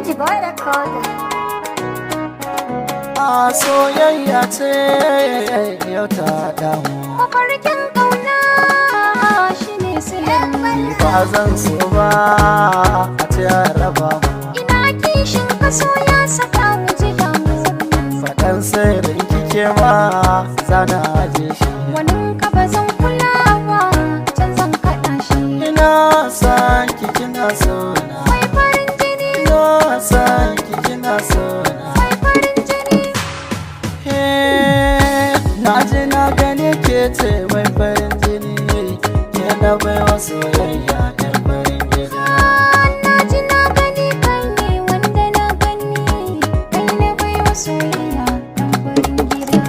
Alhaji Boy Record. A soyayya ce yau ta damu. Mafarkin ƙauna shi ne siyan Ba zan so ba a ce a raba mu. Ina kishin kaso ya saka mu ji damu. Faɗan sirrin kike ma zana aje shi. Wani ka ba zan kula ba, can zan kaɗa shi. Ina san ki kina so na. Mai farin jini, Ina san ki kina so na. mai farin jini. Na ji na gane ke ce mai farin jini. Ke na baiwa soyayya ɗan farin gida. Na ji na gani kai ne wanda na gani. Kai na baiwa soyayya ɗan farin gida.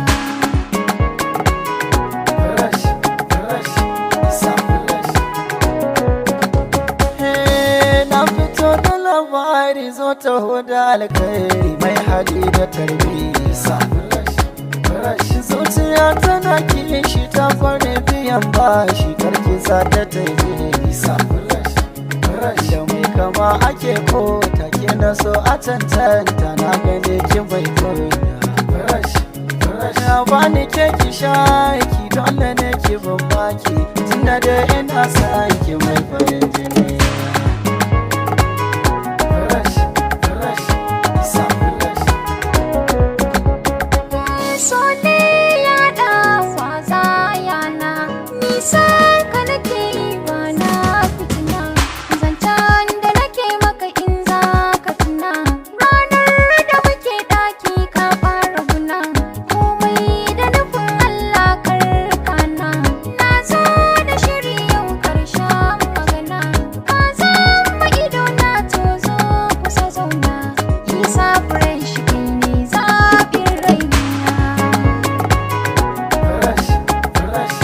Fresh, fresh, isa fresh. Na fito da labari zo ta huda alkhairi mai hali da tarbiyya. Isa fresh, fresh. Zuciya tana kishi ta fara biyan bashi karki sa ta taje. Isa fresh, fresh. Da mai kama ake ko take na so a cancanta na gane kin bai koya. Fresh, fresh. Ya bani ke ki shaki dole ne ki bambaki tunda da ina san ki mai farin jini. Fresh, fresh, isa fresh. So ne ya ɗawa zayana, nisa ka nake yi ba na fitina. Zancen da nake maka in za ka tuna, ranar da muke ɗaki ka fara guna. Komai da nufin Allah karkana, na zo da shiri yau ƙarshen magana. Ka zama ido na tozo kusa zauna, isa fresh kai ne zaɓin raina. Fresh, fresh,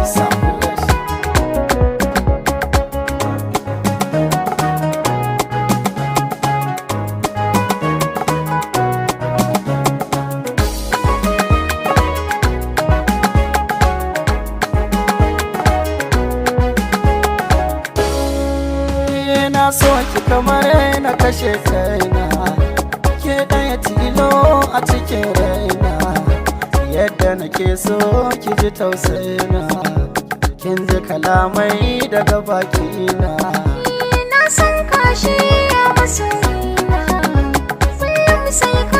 isa fresh. Na so ki kamar na kashe kaina, ke ɗaya tilo a cikin raina. Yadda nake so ki ji tausayina, kin ji kalamai daga bakina. Na san kashi ya masoyina, kullum sai ka